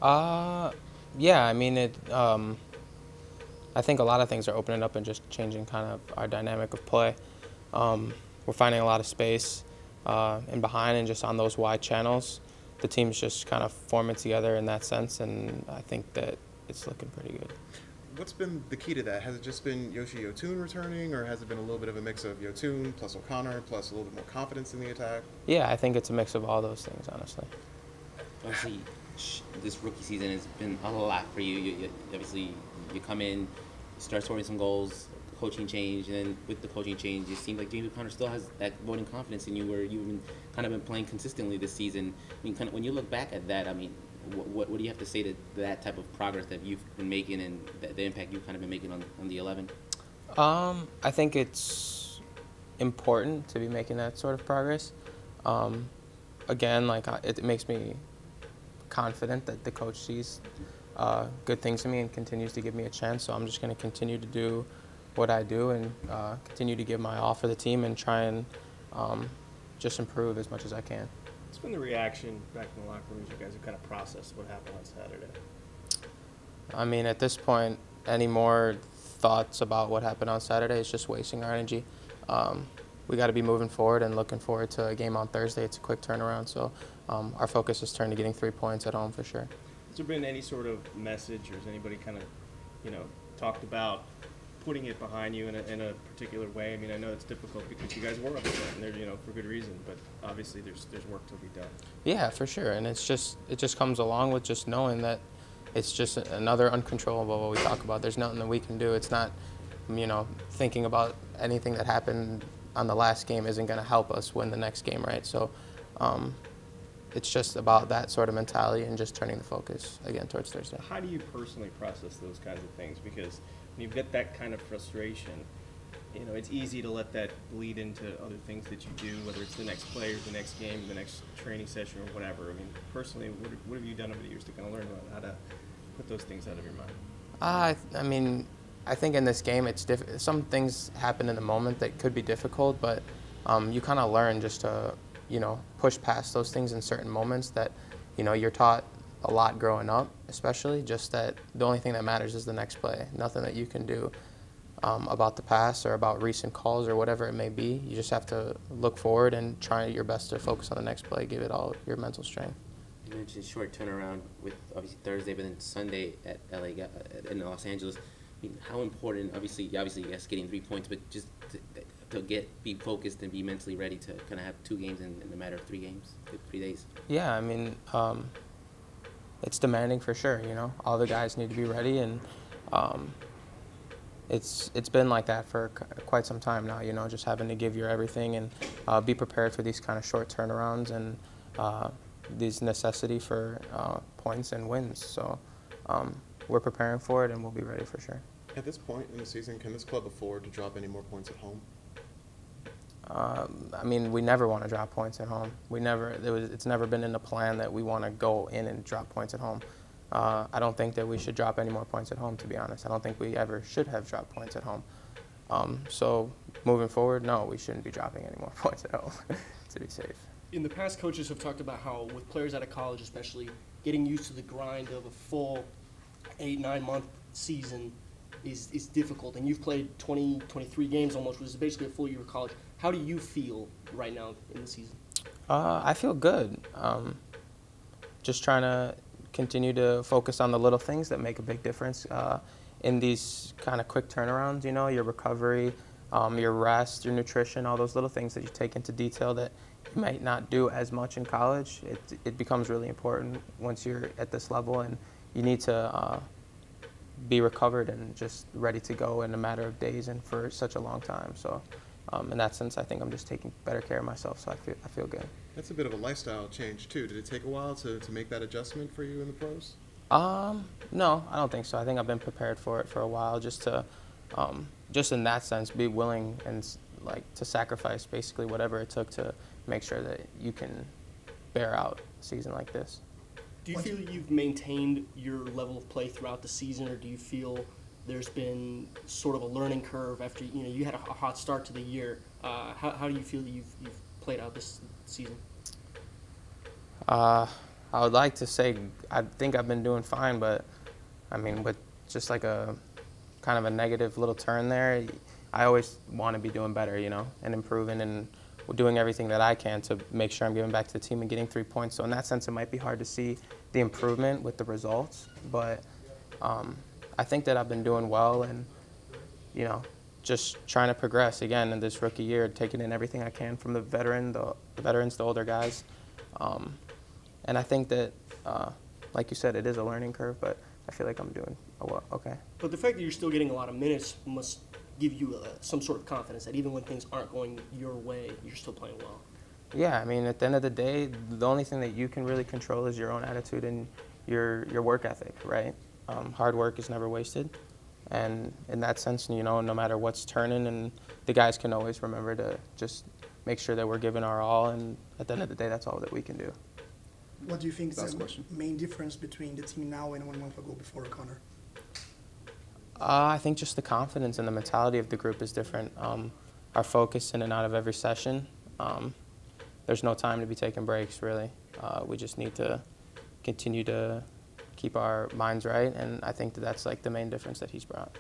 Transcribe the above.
Uh, yeah, I mean, I think a lot of things are opening up and just changing kind of our dynamic of play. We're finding a lot of space in behind and just on those wide channels. The team's just kind of forming together in that sense, and I think that it's looking pretty good. What's been the key to that? Has it just been Yoshi Yotun returning, or has it been a little bit of a mix of Yotun plus O'Connor plus a little bit more confidence in the attack? Yeah, I think it's a mix of all those things, honestly. Obviously, this rookie season has been a lot for you. Obviously, you come in, start scoring some goals, coaching change, and then with the coaching change, it seems like James O'Connor still has that voting confidence in you, where you've been kind of been playing consistently this season. I mean, kind of when you look back at that, I mean, what do you have to say to that type of progress that you've been making and the impact you've kind of been making on the 11? I think it's important to be making that sort of progress. Um, Again, like it makes me confident that the coach sees good things in me and continues to give me a chance. So I'm just going to continue to do what I do and continue to give my all for the team and try and just improve as much as I can. What's been the reaction back in the locker room as you guys have kind of processed what happened on Saturday? I mean, at this point, any more thoughts about what happened on Saturday is just wasting our energy. We got to be moving forward and looking forward to a game on Thursday. It's a quick turnaround, so our focus is turned to getting 3 points at home for sure. Has there been any sort of message, or has anybody kind of, talked about putting it behind you in a particular way? I mean, I know it's difficult because you guys were upset, and they're, for good reason, but obviously there's work to be done. Yeah, for sure, and it just comes along with just knowing that it's just another uncontrollable what we talk about. There's nothing that we can do. It's not, thinking about anything that happened on the last game isn't going to help us win the next game, right? So it's just about that sort of mentality and just turning the focus again towards Thursday. How do you personally process those kinds of things? Because when you've got that kind of frustration, it's easy to let that bleed into other things that you do, whether it's the next play or the next game, the next training session or whatever. I mean, personally, what have you done over the years to kind of learn about how to put those things out of your mind? I mean, I think in this game, some things happen in the moment that could be difficult, but you kind of learn just to, push past those things in certain moments that, you're taught a lot growing up, especially just that the only thing that matters is the next play. Nothing that you can do about the past or about recent calls or whatever it may be. You just have to look forward and try your best to focus on the next play, give it all your mental strength. You mentioned short turnaround with obviously Thursday, but then Sunday at LA in Los Angeles. I mean, how important? Obviously, yes, getting 3 points, but just to be focused and be mentally ready to kind of have 2 games in a matter of 3 games, 3 days. Yeah, I mean, it's demanding for sure. All the guys need to be ready, and it's been like that for quite some time now. Just having to give your everything and be prepared for these kind of short turnarounds and these necessity for points and wins. So we're preparing for it, and we'll be ready for sure. At this point in the season, can this club afford to drop any more points at home? I mean, we never want to drop points at home. It's never been in the plan that we want to go in and drop points at home. I don't think that we should drop any more points at home, to be honest. I don't think we ever should have dropped points at home. So moving forward, no, we shouldn't be dropping any more points at home to be safe. In the past, coaches have talked about how, with players out of college especially, getting used to the grind of a full 8-9 month season is difficult. And you've played 23 games almost, which is basically a full year of college. How do you feel right now in the season? I feel good. Just trying to continue to focus on the little things that make a big difference in these kind of quick turnarounds, your recovery, your rest, your nutrition, all those little things that you take into detail that you might not do as much in college. It becomes really important once you're at this level, and you need to be recovered and just ready to go in a matter of days and for such a long time. So in that sense, I think I'm just taking better care of myself, so I feel good. That's a bit of a lifestyle change, too. Did it take a while to make that adjustment for you in the pros? No, I don't think so. I think I've been prepared for it for a while, just to, just in that sense, be willing and to sacrifice basically whatever it took to make sure that you can bear out a season like this. Do you feel you've maintained your level of play throughout the season, or do you feel there's been sort of a learning curve after you had a hot start to the year? How do you feel that you've played out this season? I'll I would like to say I think I've been doing fine, but I mean, with just like a kind of a negative little turn there, I always want to be doing better, you know, and improving and doing everything that I can to make sure I'm giving back to the team and getting 3 points. So in that sense, it might be hard to see the improvement with the results, but I think that I've been doing well and, you know, just trying to progress again in this rookie year, taking in everything I can from the veterans, the older guys. And I think that, like you said, it is a learning curve, but I feel like I'm doing okay. But the fact that you're still getting a lot of minutes must give you some sort of confidence that even when things aren't going your way, you're still playing well. Yeah, I mean, at the end of the day, the only thing that you can really control is your own attitude and your work ethic, right? Hard work is never wasted. And in that sense, you know, no matter what's turning, and the guys can always remember to just make sure that we're giving our all, and at the end of the day, that's all that we can do. What do you think is Last the question. main difference between the team now and 1 month ago before Connor? I think just the confidence and the mentality of the group is different. Our focus in and out of every session. There's no time to be taking breaks, really. We just need to continue to keep our minds right, and I think that that's like the main difference that he's brought.